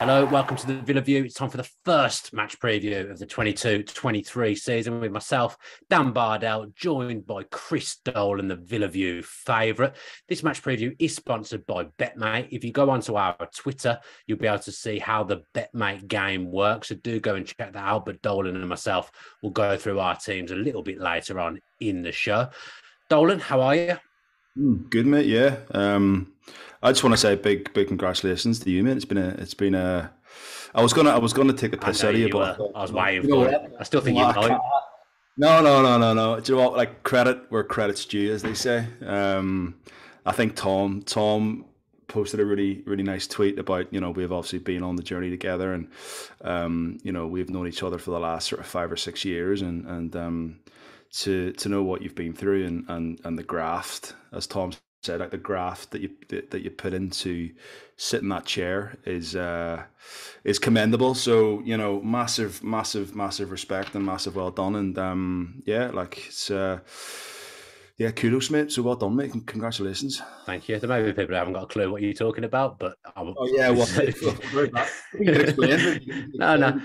Hello, welcome to the Villa View. It's time for the first match preview of the 22-23 season with myself, Dan Bardell, joined by Chris Dolan, the Villa View favourite. This match preview is sponsored by BETMATE. If you go onto our Twitter, you'll be able to see how the BETMATE game works. So do go and check that out. But Dolan and myself will go through our teams a little bit later on in the show. Dolan, how are you? Good, mate. Yeah. I just want to say big congratulations to you, mate. It's been a. I was gonna take the piss out of you, but I was waiting for it. I still think you might. No. Do you know what? Like, credit where credit's due, as they say. I think Tom posted a really nice tweet about, we've obviously been on the journey together, and we've known each other for the last sort of 5 or 6 years, and to know what you've been through and the graft, as Tom said, like the graft that you put into sit in that chair is commendable. So massive respect and massive well done, and it's kudos, mate. So well done, mate. Congratulations. Thank you. There may be people who haven't got a clue what you're talking about, but you can explain. No.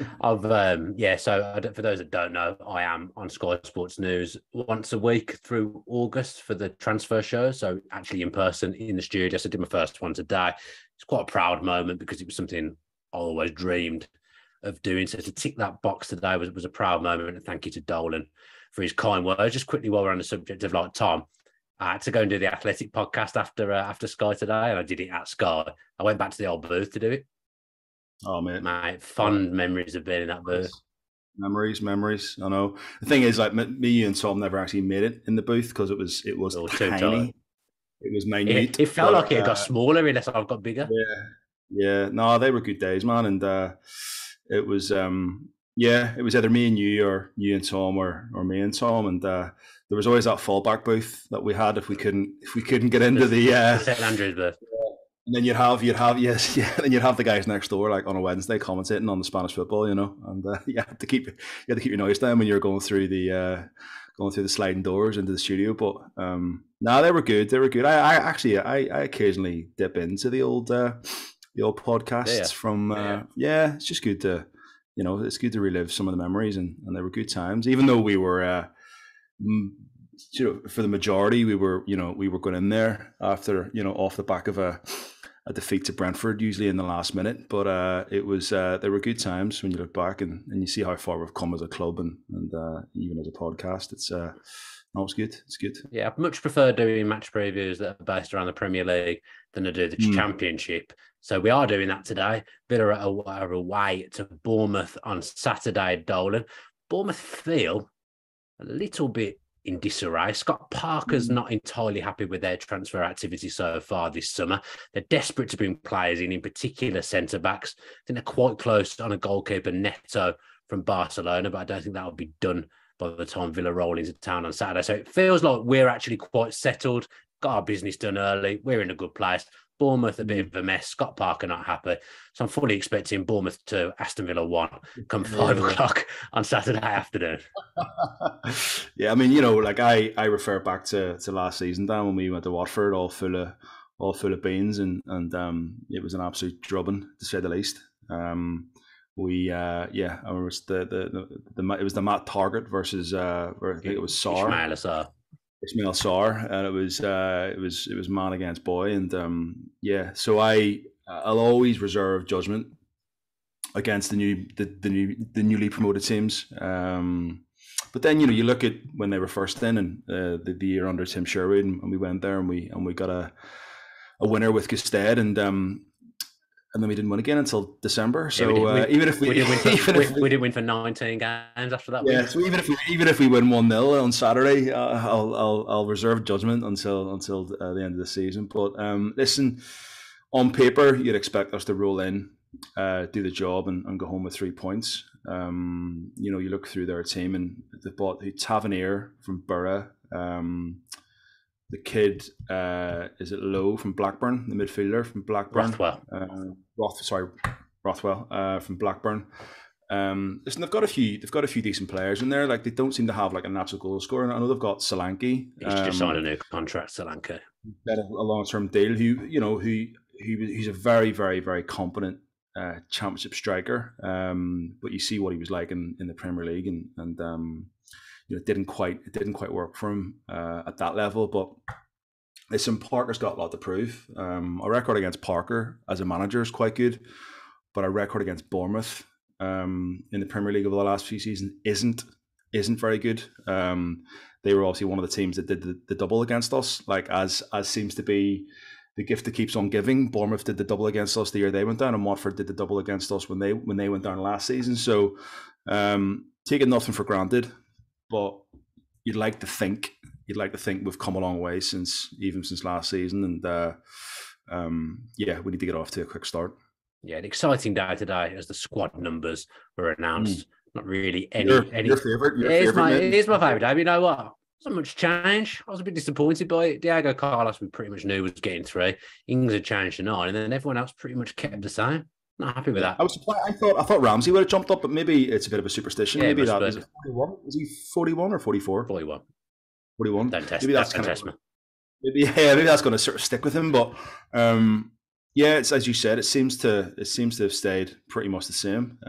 So for those that don't know, I am on Sky Sports News once a week through August for the transfer show. So actually in person in the studio. So I did my first one today. It's quite a proud moment because it was something I always dreamed of doing. So to tick that box today was a proud moment. And thank you to Dolan for his kind words. Just quickly, while we're on the subject of Tom, I had to go and do the Athletic podcast after Sky today, and I did it at Sky. I went back to the old booth to do it. Oh, mate. Mate, fond memories of being in that booth. Memories. I know. The thing is, like, me, you and Tom never actually made it in the booth because it was tiny. It was minute. It felt like it got smaller unless I've got bigger. Yeah. No, they were good days, man, and it was. It was either me and you, or you and Tom, or me and Tom, and there was always that fallback booth that we had if we couldn't get into the St Andrews booth. And then you'd have then you'd have the guys next door, like on a Wednesday, commentating on the Spanish football, and you had to keep your noise down when you were going through the sliding doors into the studio. But they were good. I occasionally dip into the old podcasts from it's just good to. It's good to relive some of the memories, and they were good times. Even though we were, for the majority, we were going in there after, off the back of a defeat to Brentford, usually in the last minute. But it was they were good times when you look back and you see how far we've come as a club and even as a podcast. It's good. It's good. Yeah, I much prefer doing match previews that are based around the Premier League than I do the Championship. So we are doing that today. Villa are away to Bournemouth on Saturday, Dolan. Bournemouth feel a little bit in disarray. Scott Parker's not entirely happy with their transfer activity so far this summer. They're desperate to bring players in particular centre-backs. I think they're quite close on a goalkeeper, Neto, from Barcelona, but I don't think that will be done by the time Villa roll into town on Saturday. So it feels like we're actually quite settled, got our business done early, we're in a good place. Bournemouth a bit of a mess. Scott Parker not happy. So I'm fully expecting Bournemouth to Aston Villa 1 come 5 o'clock on Saturday afternoon. Yeah, I mean, I refer back to last season, Dan, when we went to Watford, all full of beans, and it was an absolute drubbing, to say the least. I remember it was the Matt Targett versus I think it was Sarr. Ismail Sarr, and it was man against boy, and so I'll always reserve judgment against the newly promoted teams. But then you look at when they were first in, and the year under Tim Sherwood, and we went there and we got a winner with Gusted, and then we didn't win again until December. So even if we didn't win for 19 games after that. Yeah, so even if we win 1-0 on Saturday, I'll reserve judgment until the end of the season. But listen, on paper, you'd expect us to roll in, do the job, and go home with 3 points. You look through their team, and they've bought Tavernier from Borough. The kid, is it Lowe from Blackburn, the midfielder from Blackburn? Rothwell from Blackburn. Listen, they've got a few decent players in there. Like, they don't seem to have like a natural goal scorer. I know they've got Solanke. He's just signed a new contract, Solanke. A long-term deal. He's a very, very, very competent championship striker, but you see what he was like in the Premier League, and it didn't quite work for him at that level. But listen, Parker's got a lot to prove. Our record against Parker as a manager is quite good, but our record against Bournemouth in the Premier League over the last few seasons isn't very good. They were obviously one of the teams that did the double against us, like as seems to be the gift that keeps on giving. Bournemouth did the double against us the year they went down, and Watford did the double against us when they went down last season. So taking nothing for granted, but you'd like to think we've come a long way since last season, and we need to get off to a quick start. Yeah, an exciting day today as the squad numbers were announced. Not really any. Your favourite? It is my favourite day. But you know what? Not much change. I was a bit disappointed by it. Diego Carlos, we pretty much knew was getting through. Ings had changed to 9, and then everyone else pretty much kept the same. Not happy with that. I was surprised. I thought Ramsey would have jumped up, but maybe it's a bit of a superstition. Maybe that is it 41. Is he 41 or 44? 41. 41. Don't test. Maybe That's kind of me. Maybe that's going to sort of stick with him. But it's as you said. It seems to have stayed pretty much the same.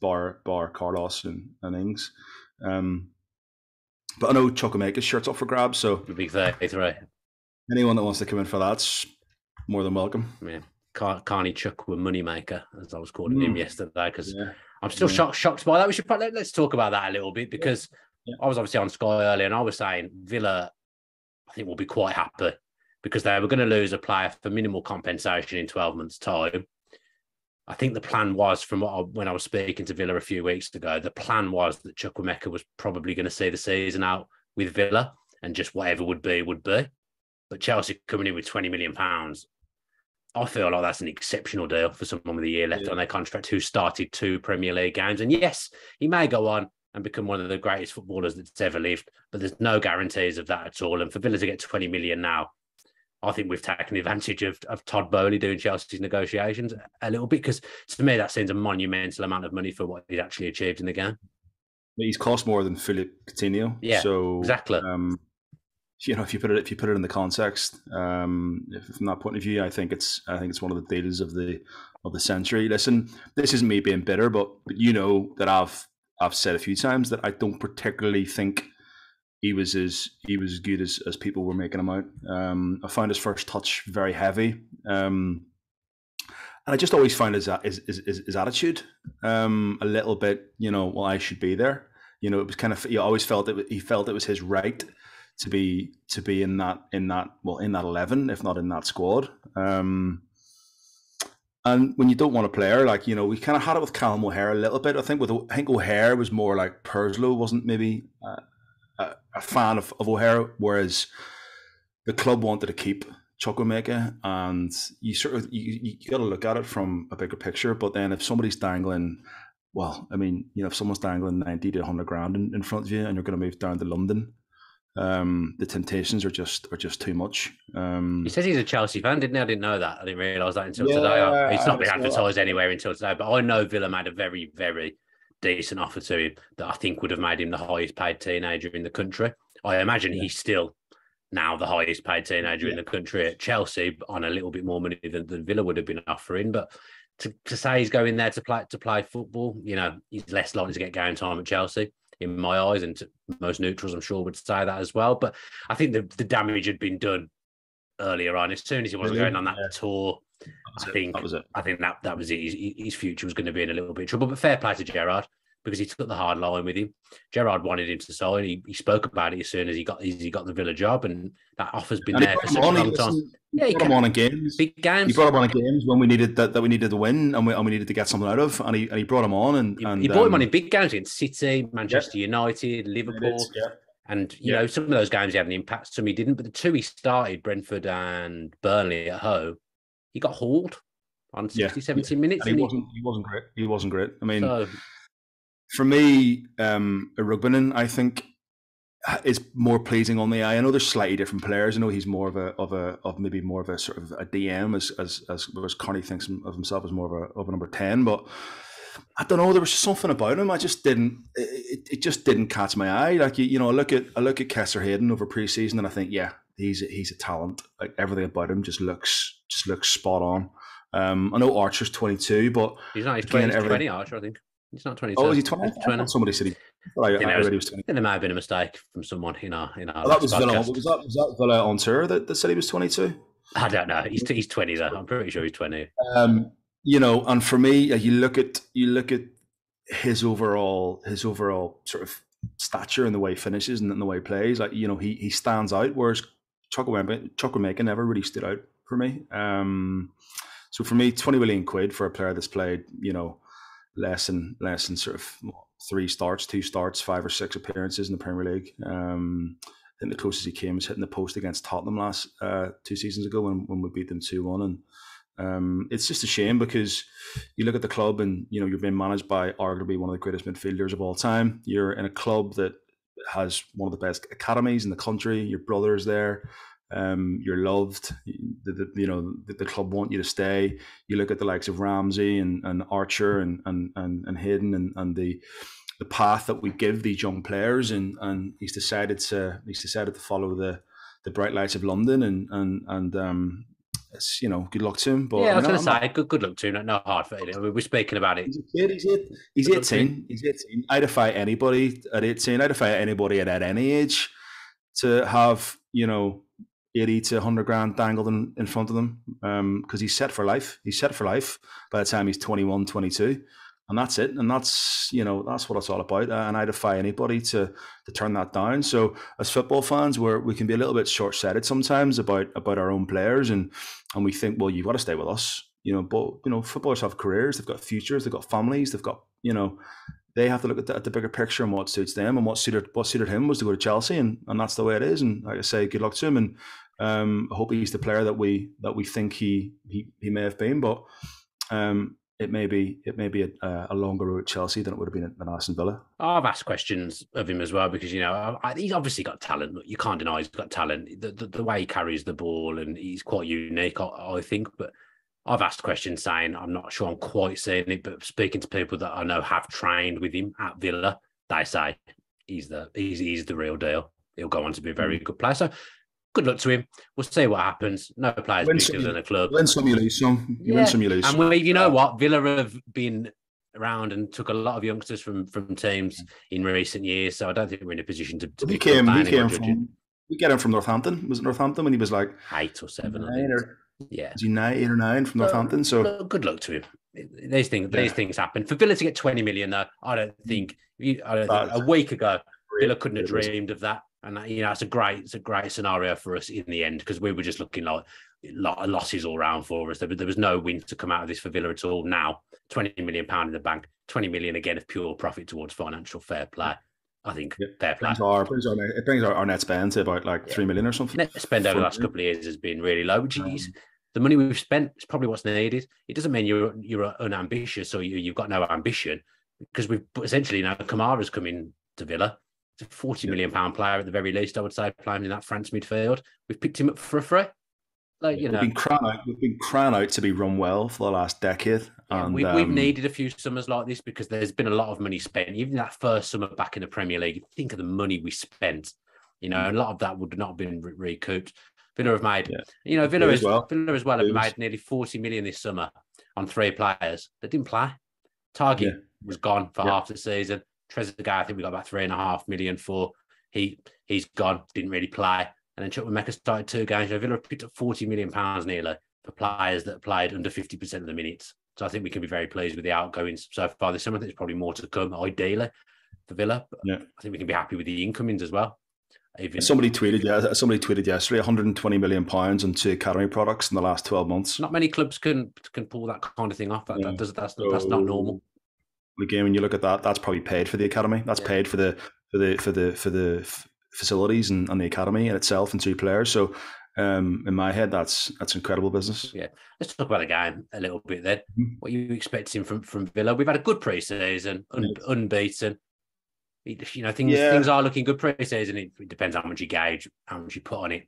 Bar Carlos and Ings. But I know Chukwuemeka's shirt's up for grabs, so the big 33. Anyone that wants to come in for that's more than welcome. Yeah, Carney Chukwu Moneymaker, as I was calling him yesterday, because I'm still shocked by that. We should let's talk about that a little bit, because I was obviously on Sky earlier, and I was saying Villa, I think, will be quite happy because they were going to lose a player for minimal compensation in 12 months' time. I think the plan was, when I was speaking to Villa a few weeks ago, the plan was that Chukwuemeka was probably going to see the season out with Villa, and just whatever would be, would be. But Chelsea coming in with £20 million, I feel like that's an exceptional deal for someone with a year left on their contract who started 2 Premier League games. And yes, he may go on and become one of the greatest footballers that's ever lived, but there's no guarantees of that at all. And for Villa to get 20 million now, I think we've taken advantage of Todd Bowley doing Chelsea's negotiations a little bit, because to me that seems a monumental amount of money for what he's actually achieved in the game. He's cost more than Philippe Coutinho. Yeah, so exactly. If you put it in the context, from that point of view, I think it's one of the deals of the century. Listen, this isn't me being bitter, but you know that I've said a few times that I don't particularly think he was as good as people were making him out. I found his first touch very heavy, and I just always found his attitude a little bit. I should be there. It was kind of, you always felt he felt it was his right to be in that 11, if not in that squad. And when you don't want a player, we kind of had it with Callum O'Hare a little bit. I think O'Hare was more like Purslow wasn't maybe a fan of O'Hare, whereas the club wanted to keep Chukwuemeka, and you got to look at it from a bigger picture. But then if somebody's dangling, if someone's dangling 90 to 100 grand in front of you, and you're going to move down to London, the temptations are just too much. He says he's a Chelsea fan, didn't he? I didn't know that. I didn't realise that until today. It's not been advertised anywhere until today, but I know Villa made a very, very decent offer to him that I think would have made him the highest paid teenager in the country. I imagine he's still now the highest paid teenager in the country at Chelsea, on a little bit more money than Villa would have been offering. But to say he's going there to play football, he's less likely to get game time at Chelsea, in my eyes, and most neutrals, I'm sure, would say that as well. But I think the damage had been done earlier on. As soon as he wasn't going on that tour, I think that was it. His future was going to be in a little bit of trouble. But fair play to Gerrard, because he took the hard line with him. Gerrard wanted him to sign. He spoke about it as soon as he got the Villa job, and that offer's been there for such a long time. Yeah, he brought him on in games. Big games. He brought him on in games when we needed that we needed to win, and we needed to get something out of. And he brought him on, and he brought him on in big games against City, Manchester United, Liverpool. And some of those games he had an impact, some he didn't. But the 2 he started, Brentford and Burnley at home, he got hauled on 60, 70 minutes. And he wasn't great. He wasn't great. I mean, for me, Rugbanen, I think, is more pleasing on the eye. I know there's slightly different players. I know he's more of maybe more of a sort of a DM, as Carney thinks of himself as more of a number 10. But I don't know, there was just something about him. I just didn't. It just didn't catch my eye. I look at Kessler Hayden over pre-season, and I think, he's a talent. Like, everything about him just looks spot on. I know Archer's 22, but he's not. He's 20. He's 20 Archer, I think. He's not 22. Oh, is he 20? I thought somebody said he. I read he was 20. There might have been a mistake from someone in our that was Villa. Was that Villa on tour that said he was 22? I don't know. He's 20 though. I'm pretty sure he's 20. And for me, you look at his overall sort of stature and the way he finishes and the way he plays. Like, he stands out, whereas Chukwuemeka never really stood out for me. So for me, 20 million quid for a player that's played, less than sort of 2 starts, 5 or 6 appearances in the Premier League. I think the closest he came was hitting the post against Tottenham last 2 seasons ago when we beat them 2-1. And it's just a shame because you look at the club and you're being managed by arguably one of the greatest midfielders of all time. You're in a club that has one of the best academies in the country. Your brother's there. You're loved. The club want you to stay. You look at the likes of Ramsey and Archer and Hayden and the path that we give these young players, and he's decided to follow the bright lights of London, and it's good luck to him. But yeah, I was going to say good luck to him. No hard feelings. We're speaking about it. He's 18. He's 18. I'd defy anybody at 18. I'd defy anybody at any age to have 80 to 100 grand dangled in front of them, because he's set for life. He's set for life by the time he's 21, 22. And that's it. And that's what it's all about. And I defy anybody to turn that down. So as football fans, we can be a little bit short-sighted sometimes about our own players. And we think, well, you've got to stay with us. But footballers have careers. They've got futures. They've got families. They've got, they have to look at the bigger picture and what suits them. And what suited him was to go to Chelsea. And that's the way it is. And like I say, good luck to him. And I hope he's the player that we think he may have been. But it may be a longer road at Chelsea than it would have been at Aston Villa. I've asked questions of him as well because he's obviously got talent. You can't deny he's got talent. The way he carries the ball, and he's quite unique, I think. But I've asked questions saying I'm not sure I'm quite seeing it. But speaking to people that I know have trained with him at Villa, they say he's the real deal. He'll go on to be a very good player. So good luck to him. We'll see what happens. No player's bigger than a club. Win some, you lose some. You win some, you lose some. And what? Villa have been around and took a lot of youngsters from teams in recent years, so I don't think we're in a position to he came from Northampton. Was it Northampton when he was like 8 or 7? Was he 8 or 9 from Northampton? So good luck to him. These things happen. For Villa to get 20 million, though, I don't think a week ago Villa couldn't have dreamed of that. And it's a great scenario for us in the end, because we were just looking like losses all round for us. There was no win to come out of this for Villa at all. Now, £20 million in the bank, 20 million again of pure profit towards financial fair play. I think fair play. It brings our net spend to about like 3 million or something. Net spend over the last couple of years has been really low, which is the money we've spent is probably what's needed. It doesn't mean you're unambitious or you've got no ambition, because we've essentially now Kamara's coming to Villa. It's a £40 million player at the very least, I would say, playing in that France midfield. We've picked him up for a free. We've been crying out to be run well for the last decade. Yeah, and we've needed a few summers like this because there's been a lot of money spent. Even that first summer back in the Premier League, think of the money we spent. A lot of that would not have been recouped. Villa have made, Villa as well have made nearly 40 million this summer on 3 players that didn't play. Target was gone for half the season. Trezeguet, I think we got about 3.5 million for. He's gone, didn't really play. And then Chukwuemeka started 2 games. Villa picked up £40 million nearly for players that played under 50% of the minutes. So I think we can be very pleased with the outgoings so far this summer. I think there's probably more to come, ideally, for Villa. But I think we can be happy with the incomings as well. Somebody tweeted yesterday £120 million on 2 academy products in the last 12 months. Not many clubs can pull that kind of thing off. That's not normal. Again, when you look at that, that's probably paid for the academy. That's paid for the facilities and the academy in itself and 2 players. So, in my head, that's incredible business. Yeah, let's talk about the game a little bit then. What are you expecting from Villa? We've had a good pre-season, unbeaten. Things are looking good pre-season. It depends how much you gauge, how much you put on it,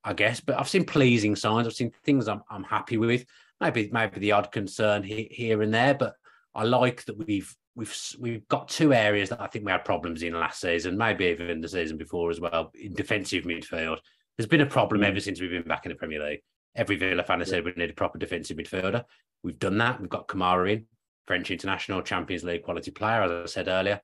I guess. But I've seen pleasing signs. I've seen things I'm happy with. Maybe the odd concern here and there, but I like that we've got 2 areas that I think we had problems in last season, maybe even in the season before as well, in defensive midfield. There's been a problem ever since we've been back in the Premier League. Every Villa fan has said we need a proper defensive midfielder. We've done that. We've got Kamara in, French international, Champions League quality player, as I said earlier.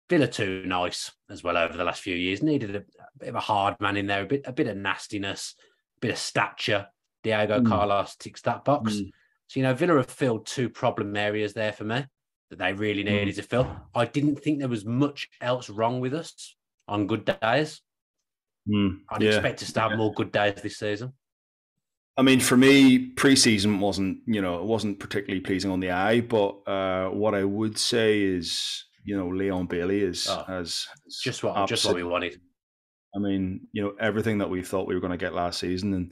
Villa too nice as well over the last few years. Needed a bit of a hard man in there, a bit of nastiness, a bit of stature. Diego Carlos ticks that box. So, Villa have filled 2 problem areas there for me that they really needed to fill. I didn't think there was much else wrong with us on good days. I'd expect us to have more good days this season. I mean, for me, pre-season wasn't particularly pleasing on the eye, but what I would say is, Leon Bailey has just what we wanted. I mean, everything that we thought we were going to get last season,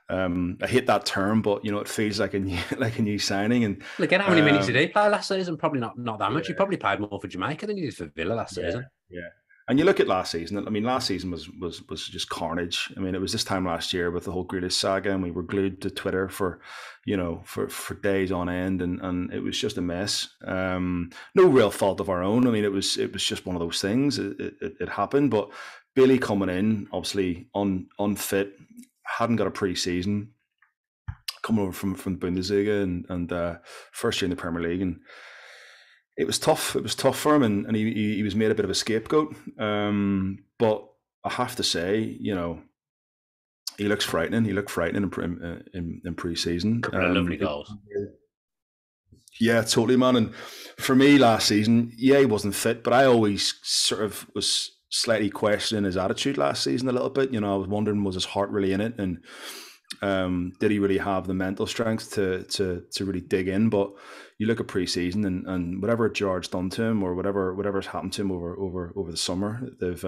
and I hate that term, but it feels like a new signing. And look at how many minutes did he play last season? Probably not that much. He probably played more for Jamaica than he did for Villa last season. Yeah. And you look at last season. I mean, last season was just carnage. I mean, it was this time last year with the whole Grealish saga, and we were glued to Twitter for days on end, and it was just a mess. No real fault of our own. I mean, it was just one of those things. It happened. But Bailey coming in, obviously unfit, hadn't got a pre-season, coming over from the Bundesliga and first year in the Premier League, and it was tough. It was tough for him, and he was made a bit of a scapegoat. But I have to say, he looks frightening. He looked frightening in pre-season. Lovely goals. Yeah, totally, man. And for me, last season, he wasn't fit, but I always sort of was slightly questioning his attitude last season a little bit. I was wondering, was his heart really in it, and did he really have the mental strength to really dig in? But you look at pre-season and whatever Gerard's done to him, or whatever's happened to him over the summer, they've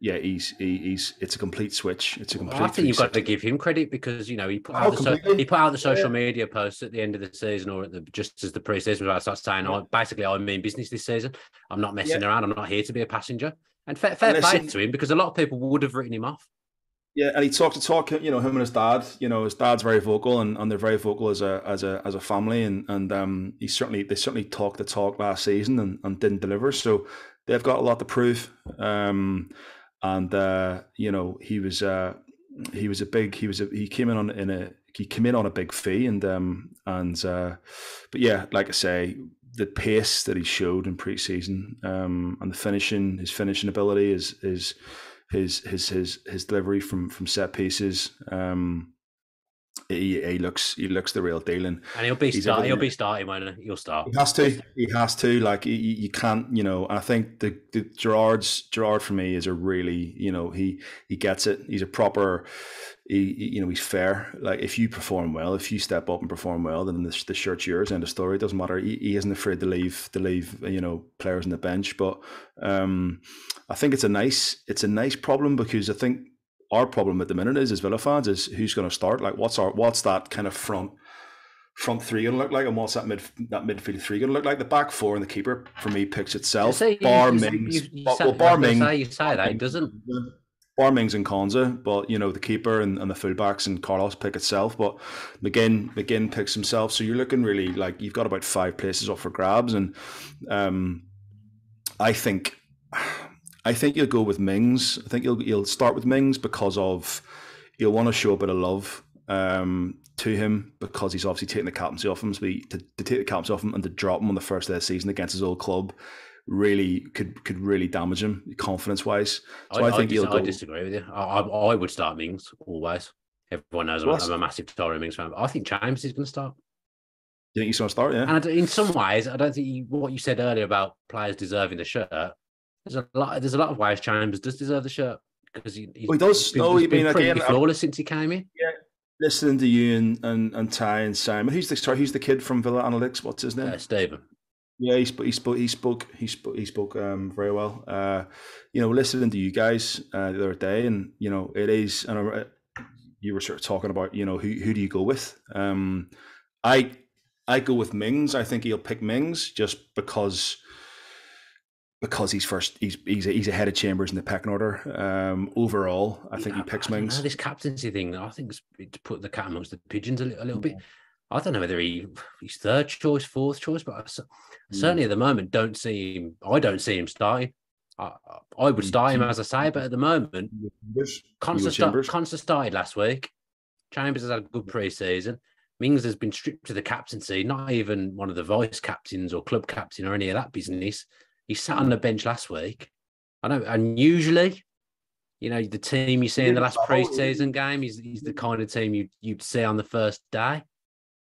he's it's a complete switch. It's a complete. I think you've got to give him credit because he put out the social media posts at the end of the season, or just as the pre-season was about, saying, I mean business this season. I'm not messing around. I'm not here to be a passenger. And fair play to him, because a lot of people would have written him off. Yeah, and he talked him and his dad. His dad's very vocal, and they're very vocal as a family, and they certainly talked the talk last season and didn't deliver. So they've got a lot to prove. He came in on a big fee, but yeah, like I say, the pace that he showed in pre-season, and his finishing ability is his delivery from set pieces. He looks the real deal, and he'll be starting, won't he? He'll start. He has to. Like you can't. I think the Gerard for me is a really. He gets it. He's a proper. He's fair. Like if you perform well, if you step up and perform well, then the shirt's yours. End of story. It doesn't matter. He isn't afraid to leave players on the bench. But I think it's a nice problem, because I think our problem at the minute as Villa fans is who's going to start. Like what's that kind of front three going to look like, and what's that midfield three going to look like? The back four and the keeper for me picks itself. Bar Mings. Bar Mings. You say that it doesn't. Bar Mings and Konza, but the keeper and the fullbacks and Carlos pick itself. But McGinn picks himself. So you're looking really like you've got about 5 places up for grabs, and I think you'll go with Mings. I think you'll start with Mings because you'll want to show a bit of love to him, because he's obviously taking the captaincy off him. So to take the captaincy off him and to drop him on the first day of the season against his old club really could really damage him confidence wise. So I think I disagree with you. I would start Mings always. Everyone knows I'm a massive Tory Mings fan, but I think James is going to start. You think he's going to start? Yeah. And in some ways, I don't think what you said earlier about players deserving the shirt. There's a lot of ways Chambers does deserve the shirt, because he does. He's been pretty flawless since he came in. Yeah, listening to you and Ty and Simon. Who's the kid from Villa Analytics? What's his name? Stephen. Yeah, he spoke very well. Listening to you guys the other day, and it is. And you were sort of talking about who do you go with? I go with Mings. I think he'll pick Mings just because he's first. He's ahead of Chambers in the pecking order. Overall, I think he picks Mings. This captaincy thing, I think, is to put the cat amongst the pigeons a little bit. I don't know whether he's third choice, fourth choice, but certainly at the moment, I don't see him starting. I would start him, as I say, but at the moment, Konsa started last week. Chambers has had a good pre-season. Mings has been stripped to the captaincy, not even one of the vice captains or club captain or any of that business. He sat on the bench last week. I know, and usually, the team you see in the last pre-season game is the kind of team you'd see on the first day.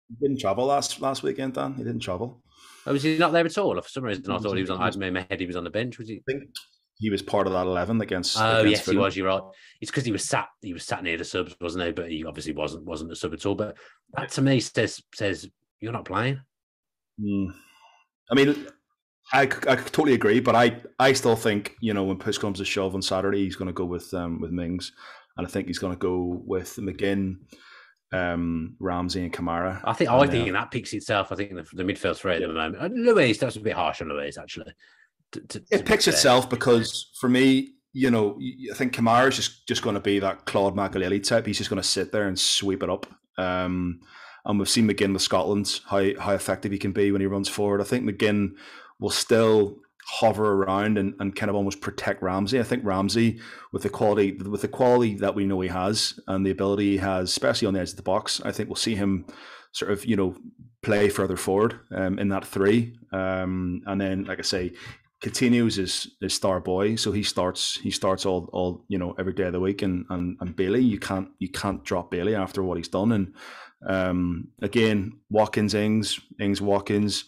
He didn't travel last weekend, Dan. He didn't travel. Oh, was he not there at all? For some reason, I thought he was on. I had in my head he was on the bench. Was he? I think he was part of that 11 against. Oh, against yes, Fulham. he was. You're right. It's because he was sat near the subs, wasn't he? But he obviously wasn't a sub at all. But that to me says you're not playing. I mean, I totally agree, but I still think when push comes to shove on Saturday, he's going to go with Mings, and I think he's going to go with McGinn, Ramsey, and Kamara. I think that picks itself. I think the midfield three at the moment. Luis, that's a bit harsh on Luis actually. It picks itself because for me, I think Kamara is just going to be that Claude Makelele type. He's just going to sit there and sweep it up. And we've seen McGinn with Scotland how effective he can be when he runs forward. I think McGinn will still hover around and kind of almost protect Ramsey. I think Ramsey, with the quality that we know he has and the ability he has, especially on the edge of the box, I think we'll see him sort of play further forward in that three. And then, like I say, Coutinho's is star boy, so he starts all every day of the week, and Bailey, you can't drop Bailey after what he's done. And again, Watkins, Ings, Watkins.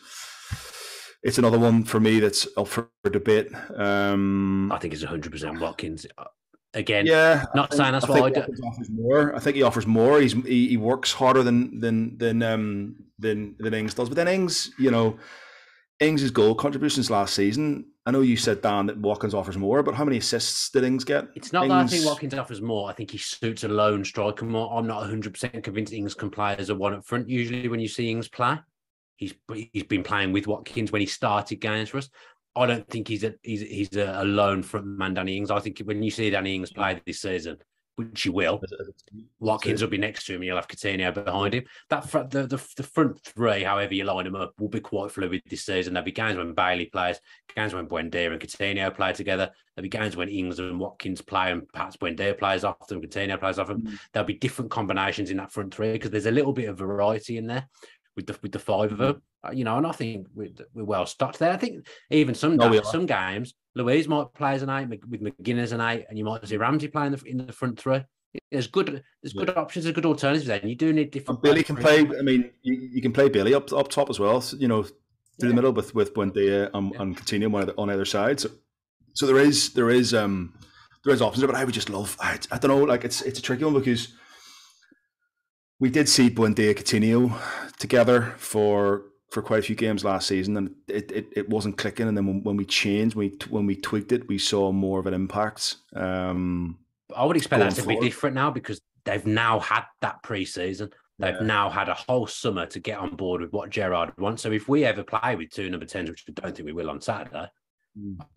It's another one for me that's up for debate. I think it's 100% Watkins. Again, not saying that's why I do. Offers more. I think he offers more. He works harder than Ings does. But then Ings, Ings' goal contributions last season, I know you said, Dan, that Watkins offers more, but how many assists did Ings get? It's not that I think Watkins offers more. I think he suits a lone striker more. I'm not 100% convinced Ings can play as a one up front. Usually when you see Ings play, he's been playing with Watkins when he started games for us. I don't think he's a lone front man, Danny Ings. I think when you see Danny Ings play this season, which you will, Watkins will be next to him and you'll have Coutinho behind him. The front three, however you line them up, will be quite fluid this season. There'll be games when Bailey plays, games when Buendia and Coutinho play together. There'll be games when Ings and Watkins play and perhaps Buendia plays off them, Coutinho plays off them. There'll be different combinations in that front three because there's a little bit of variety in there with the five of them. And I think we're well stocked there. I think even some games, Louise might play as an 8 with McGinn as an 8, and you might see Ramsey playing in the front three. There's good options, there's good alternatives there, and you do need different. Billy can play. I mean, you can play Billy up top as well. So, through the middle with Buendia and Coutinho on either side. So there is options there, but I would just love. I don't know. Like it's a tricky one because we did see Buendia Coutinho together for quite a few games last season, and it wasn't clicking. And then when we changed, when we tweaked it, we saw more of an impact. I would expect that to be different now because they've now had that pre-season. They've now had a whole summer to get on board with what Gerrard wants. So if we ever play with 2 number 10s, which I don't think we will on Saturday,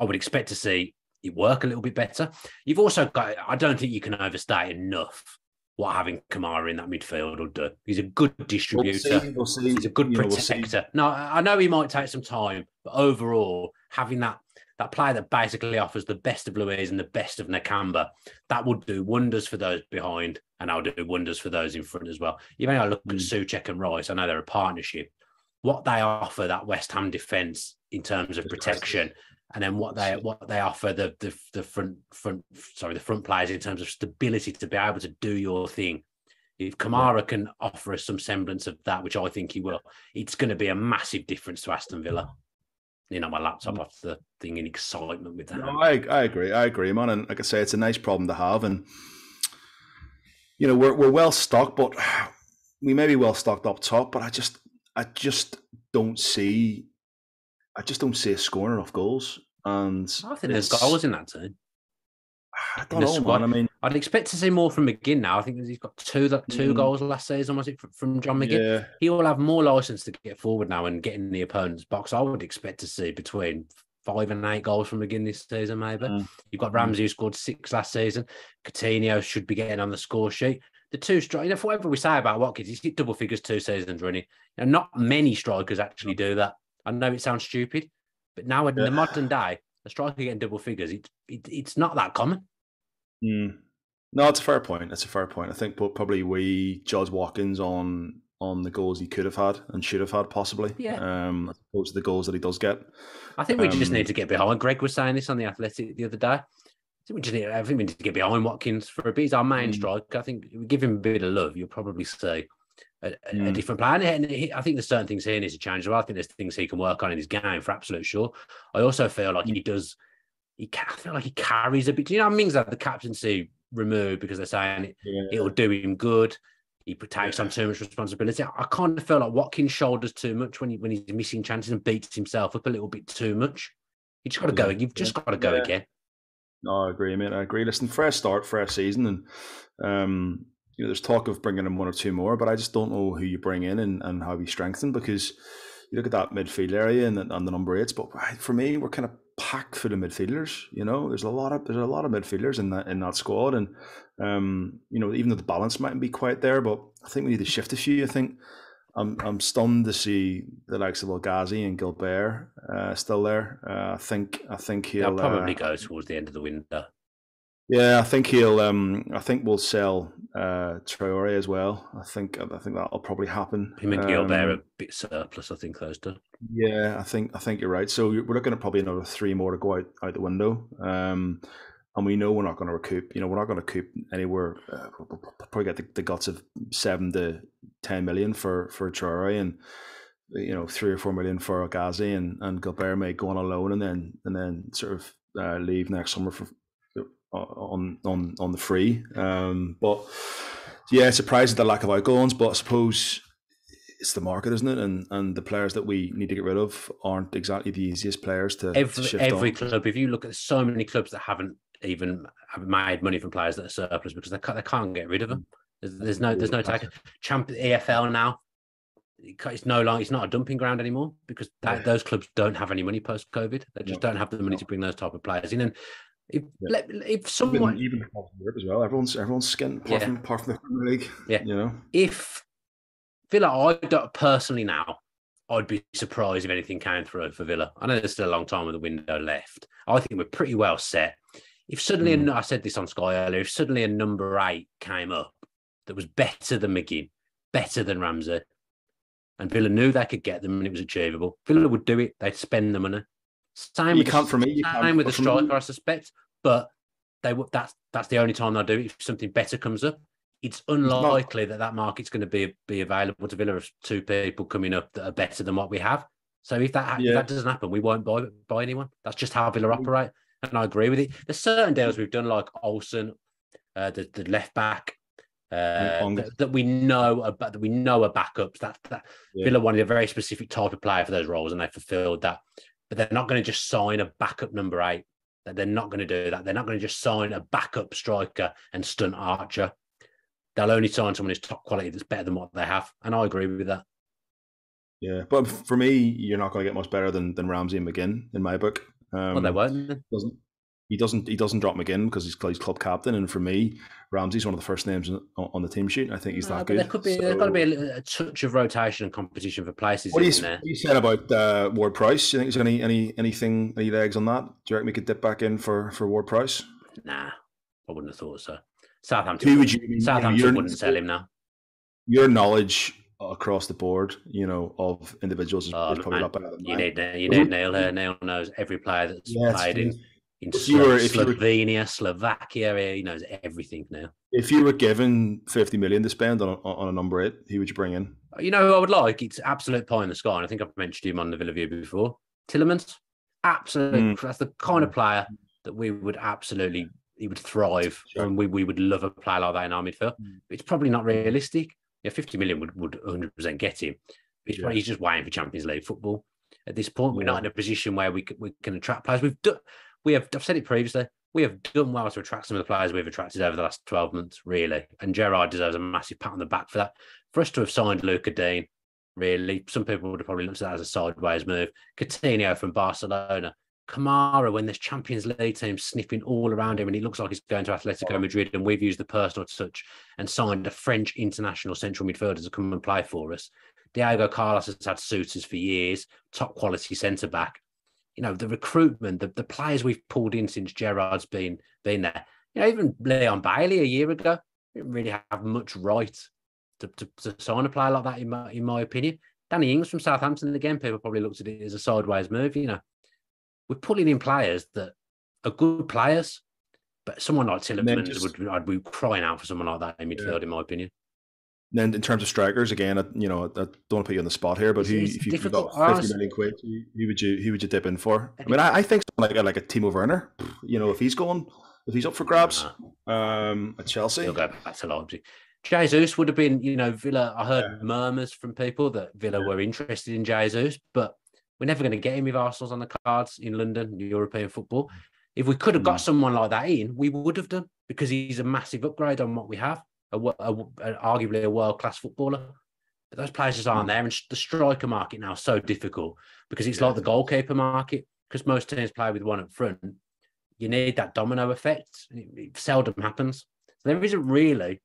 I would expect to see it work a little bit better. You've also got, I don't think you can overstate enough what having Kamara in that midfield will do. He's a good distributor. We'll see. He's a good protector. No, I know he might take some time, but overall, having that player that basically offers the best of Louise and the best of Nakamba, that would do wonders for those behind, and I'll do wonders for those in front as well. Even though I look at Souček and Rice, I know they're a partnership. What they offer that West Ham defence in terms of protection, and then what they offer the front players in terms of stability to be able to do your thing. If Kamara can offer us some semblance of that, which I think he will, it's going to be a massive difference to Aston Villa. My laptop off the thing in excitement with that. No, I agree, man. And like I say, it's a nice problem to have. And we're well stocked, but we may be well stocked up top. But I just don't see us scoring enough goals. And I think there's goals in that team. I don't know, man. I mean, I'd expect to see more from McGinn now. I think he's got two goals last season, was it, from John McGinn? Yeah. He will have more license to get forward now and get in the opponent's box. I would expect to see between 5 and 8 goals from McGinn this season, maybe. You've got Ramsey, who scored 6 last season. Coutinho should be getting on the score sheet. The two strikers, whatever we say about Watkins, he's hit double figures 2 seasons running. Not many strikers actually do that. I know it sounds stupid, but now in the modern day, a striker getting double figures, it's not that common. No, it's a fair point. It's a fair point. I think probably we judge Watkins on the goals he could have had and should have had, possibly. Yeah. As opposed to the goals that he does get. I think we just need to get behind. Greg was saying this on The Athletic the other day. I think we need to get behind Watkins for a bit. He's our main striker. I think if we give him a bit of love, you'll probably see a different player. And I think there's certain things he needs to change. Well, I think there's things he can work on in his game for absolute sure. I also feel like he does. I feel like he carries a bit. Do you know, Mings had the captaincy removed because they're saying it'll do him good. He takes on too much responsibility. I kind of feel like Watkins shoulders too much when he's missing chances and beats himself up a little bit too much. You just got to go. You've just got to go again. No, I agree, mate. I agree. Listen, fresh start, fresh season, and there's talk of bringing in one or two more, but I just don't know who you bring in and how we strengthen, because you look at that midfield area and the number 8s. But for me, we're kind of packed full of midfielders. There's a lot of midfielders in that squad, and even though the balance mightn't be quite there, but I think we need to shift a few. I think I'm stunned to see the likes of El Ghazi and Gilbert still there. I think he'll probably go towards the end of the window. Yeah, I think he'll. I think we'll sell Traore as well. I think that'll probably happen. Him and Gilbert are a bit surplus, I think, those two. Yeah, I think you're right. So we're looking at probably another 3 more to go out the window. And we know we're not going to recoup. We're not going to recoup anywhere. We'll probably get the guts of 7 to 10 million for Traore, and 3 or 4 million for Ghazi, and Gilbert may go on a loan and then sort of leave next summer on the free. But yeah, surprised at the lack of outgoings, but I suppose it's the market, isn't it? And the players that we need to get rid of aren't exactly the easiest players to shift every on. Club. If you look at so many clubs that haven't even made money from players that are surplus because they can't get rid of them. There's no take. EFL now, it's not a dumping ground anymore because those clubs don't have any money post COVID. They just don't have the money to bring those type of players in. And if someone even across Europe as well, everyone's skint apart from the Premier League. Yeah, if Villa, personally now, I'd be surprised if anything came through for Villa. I know there's still a long time with the window left. I think we're pretty well set. If suddenly, I said this on Sky earlier, if suddenly a number 8 came up that was better than McGinn, better than Ramsey, and Villa knew they could get them and it was achievable, Villa would do it. They'd spend the money. Same with the striker, I suspect, but that's the only time they'll do it if something better comes up. It's unlikely that market's going to be available to Villa of 2 people coming up that are better than what we have. So if that doesn't happen, we won't buy anyone. That's just how Villa operate. And I agree with it. There's certain deals we've done, like Olsen, the left back, that we know are backups. Villa wanted a very specific type of player for those roles, and they fulfilled that. But they're not going to just sign a backup number 8. They're not going to do that. They're not going to just sign a backup striker and stunt Archer. They'll only sign someone who's top quality that's better than what they have. And I agree with that. Yeah, but for me, you're not going to get much better than Ramsey and McGinn in my book. Well, they won't. He doesn't drop McGinn because he's club captain, and for me, Ramsey's one of the first names on the team sheet. I think he's that good. There's got to be a touch of rotation and competition for places. What are you saying about Ward Price? Do you think there's any legs on that? Do you reckon we could dip back in for Ward Price? Nah, I wouldn't have thought so. Southampton wouldn't sell him now. Your knowledge across the board, of individuals is probably a lot better than mine. You need Neil here. Neil knows every player that's played in Slovenia, Slovakia. He knows everything now. If you were given 50 million to spend on a number 8, who would you bring in? Who I would like? It's absolute pie in the sky, and I think I've mentioned him on the Villa View before. Tillemans, absolute. That's the kind of player that we would absolutely. He would thrive, and we would love a player like that in our midfield. It's probably not realistic. 50 million would 100% get him. He's just waiting for Champions League football. At this point, we're not in a position where we can attract players. I've said it previously, we have done well to attract some of the players we've attracted over the last 12 months, really. And Gerrard deserves a massive pat on the back for that. For us to have signed Luca Dean, really, some people would have probably looked at that as a sideways move. Coutinho from Barcelona. Kamara, when there's Champions League teams sniffing all around him and he looks like he's going to Atletico Madrid, and we've used the personal touch and signed a French international central midfielder to come and play for us. Diego Carlos has had suitors for years, top quality centre-back. The recruitment, the players we've pulled in since Gerrard's been there, even Leon Bailey a year ago didn't really have much right to sign a player like that, in my opinion. Danny Ings from Southampton, again, people probably looked at it as a sideways move. We're pulling in players that are good players, but someone like Tielemans I'd be crying out for someone like that in midfield, in my opinion. Then in terms of strikers, again, I don't want to put you on the spot here, but if you got 50 million quid, who would you dip in for? I mean, I think someone like a Timo Werner, if he's up for grabs, at Chelsea. He'll go back to Leipzig. Jesus would have been, Villa. I heard murmurs from people that Villa were interested in Jesus, but we're never going to get him if Arsenal's on the cards in London, European football. If we could have got someone like that in, we would have done, because he's a massive upgrade on what we have, arguably a world-class footballer. But those players just aren't there, and the striker market now is so difficult because it's like the goalkeeper market, because most teams play with one up front. You need that domino effect. It seldom happens. So there isn't really,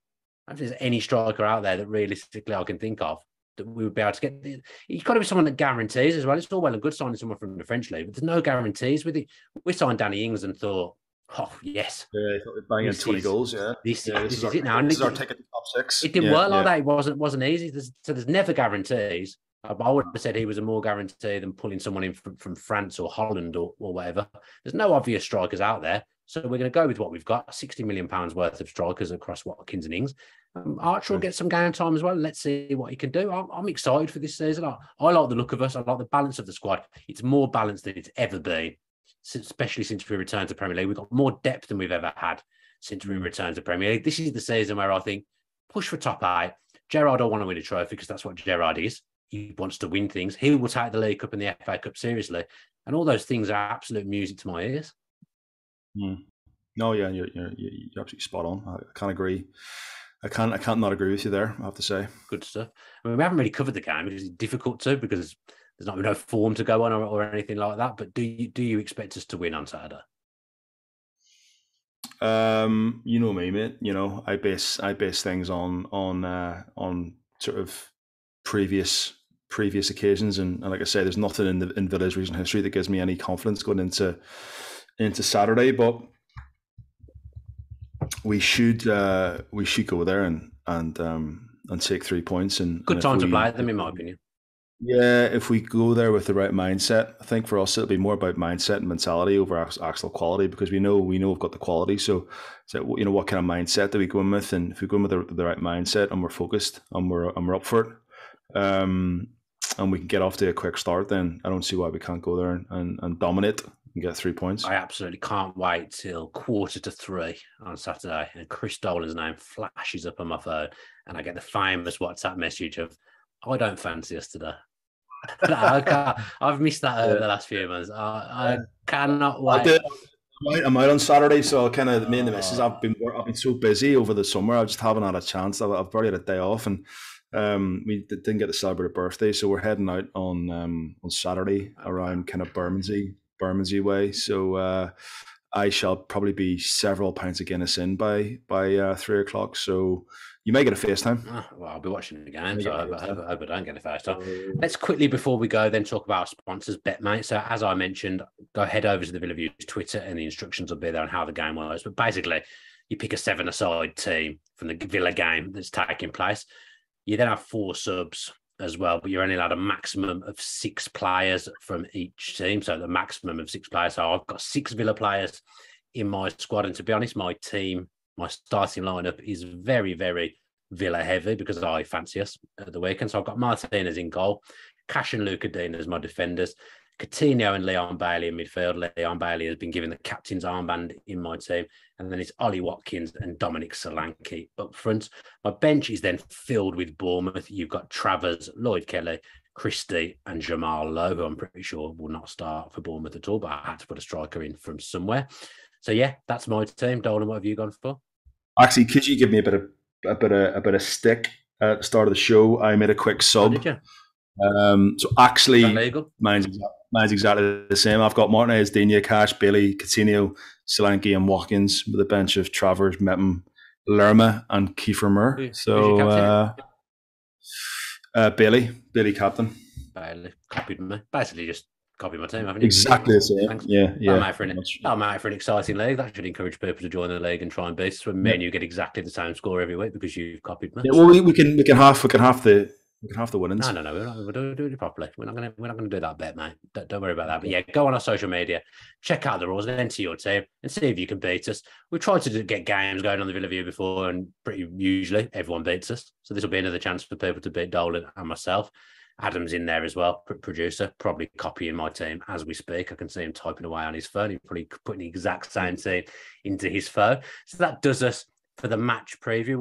I don't think there's any striker out there that realistically I can think of that we would be able to get. You've got to be someone that guarantees as well. It's all well and good signing someone from the French league, but there's no guarantees with it. We signed Danny Ings and thought, oh, yes. Yeah, banging 20 goals, yeah. This is it now. This is our ticket to top 6. It didn't work like that. It wasn't easy. There's never guarantees. I would have said he was a more guarantee than pulling someone in from France or Holland or whatever. There's no obvious strikers out there. So we're going to go with what we've got, £60 million worth of strikers across Watkins and Ings. Archer will get some game time as well. Let's see what he can do. I'm excited for this season. I like the look of us. I like the balance of the squad. It's more balanced than it's ever been, especially since we returned to Premier League. We've got more depth than we've ever had since we returned to Premier League. This is the season where I think push for top 8. Gerrard don't want to win a trophy because that's what Gerrard is. He wants to win things. He will take the League Cup and the FA Cup seriously. And all those things are absolute music to my ears. No, yeah, you're absolutely spot on. I can't agree. I can't not agree with you there, I have to say. Good stuff. I mean, we haven't really covered the game because it's difficult to, because there's no form to go on or anything like that. But do you expect us to win on Saturday? You know me, mate. I base things on sort of previous occasions, and like I say, there's nothing in Villa's recent history that gives me any confidence going into Saturday. But we should go there and take 3 points. And good time to play them, in my opinion. Yeah, if we go there with the right mindset, I think for us it'll be more about mindset and mentality over actual quality, because we know we've got the quality. So what kind of mindset do we go in with? And if we go in with the right mindset and we're focused and we're up for it, and we can get off to a quick start, then I don't see why we can't go there and dominate and get 3 points. I absolutely can't wait till 2:45 on Saturday and Chris Dolan's name flashes up on my phone and I get the famous WhatsApp message of, I don't fancy us today. I've missed that over the last few months. I cannot wait. I'm out on Saturday, so kind of me and the missus, I've been so busy over the summer. I just haven't had a chance. I've already had a day off, and we didn't get to celebrate a birthday, so we're heading out on Saturday around kind of Bermondsey way. So I shall probably be several pints of Guinness in by 3 o'clock. So you may get a FaceTime. Well, I'll be watching the game, so I hope I don't get a FaceTime. Let's quickly, before we go, then talk about our sponsors, BETMATE. So as I mentioned, go head over to the Villa View's Twitter and the instructions will be there on how the game works. But basically, you pick a 7-a-side team from the Villa game that's taking place. You then have 4 subs as well, but you're only allowed a maximum of 6 players from each team. So the maximum of 6 players. So I've got 6 Villa players in my squad. And to be honest, my starting lineup is very, very Villa heavy because I fancy us at the weekend. So I've got Martinez in goal, Cash and Luca Dean as my defenders, Coutinho and Leon Bailey in midfield. Leon Bailey has been given the captain's armband in my team. And then it's Ollie Watkins and Dominic Solanke up front. My bench is then filled with Bournemouth. You've got Travers, Lloyd Kelly, Christie and Jamal Lowe, who I'm pretty sure will not start for Bournemouth at all, but I had to put a striker in from somewhere. So yeah, that's my team. Dolan, what have you gone for? Actually, could you give me a bit of stick at the start of the show? I made a quick sub. Did you? So actually, mine's exactly the same. I've got Martinez, Digne, Cash, Bailey, Coutinho, Solanke, and Watkins with a bench of Travers, Mepham, Lerma, and Kiefer Moore. So Bailey captain. Bailey copied me. Basically, just copy my team, haven't you? Exactly the same. Thanks. Yeah. That'll make for an exciting league. That should encourage people to join the league and try and beat us. When me and you get exactly the same score every week because you've copied me. Yeah, well, we can half the winnings. No. We're doing it properly. We're not gonna do that bet, mate. Don't worry about that. But yeah, go on our social media, check out the rules, and enter your team, and see if you can beat us. We tried to get games going on the Villa View before, and pretty usually everyone beats us. So this will be another chance for people to beat Dolan and myself. Adam's in there as well, producer, probably copying my team as we speak. I can see him typing away on his phone. He's probably putting the exact same team into his phone. So that does us for the match preview.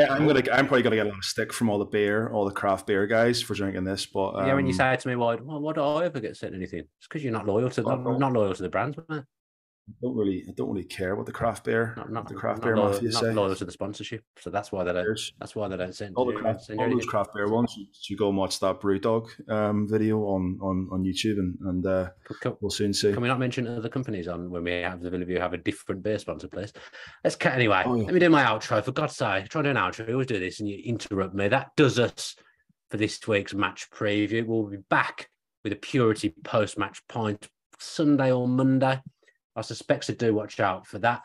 I'm probably gonna get a lot of stick from all the craft beer guys for drinking this. But yeah, when you say to me, why do I ever get sent anything? It's because you're not loyal to the brands, man. I don't really care what the craft beer, mafia say. Not loyal to the sponsorship, so that's why they don't. That's why they don't send all those craft beer ones. You go and watch that Brewdog video on YouTube, and we'll soon see. Can we not mention other companies on when we have the Villa View have a different beer sponsor, please? Anyway. Let me do my outro. For God's sake, try and do an outro. We always do this, and you interrupt me. That does us for this week's match preview. We'll be back with a Purity post-match pint Sunday or Monday. I suspect to do watch out for that.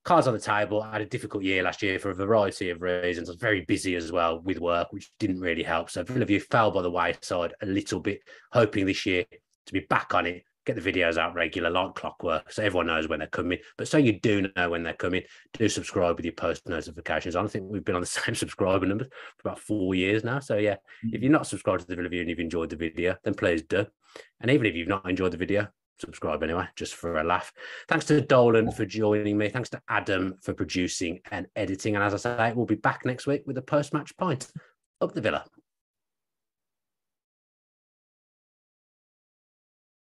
Cards on the table. I had a difficult year last year for a variety of reasons. I was very busy as well with work, which didn't really help. So Villa View fell by the wayside a little bit, hoping this year to be back on it, get the videos out regular like clockwork so everyone knows when they're coming. But so you do know when they're coming, do subscribe with your post notifications on. I think we've been on the same subscriber numbers for about 4 years now. So yeah, if you're not subscribed to the Villa View and you've enjoyed the video, then please do. And even if you've not enjoyed the video, subscribe anyway, just for a laugh. Thanks to Dolan for joining me. Thanks to Adam for producing and editing. And as I say, we'll be back next week with a post-match pint. Up the Villa.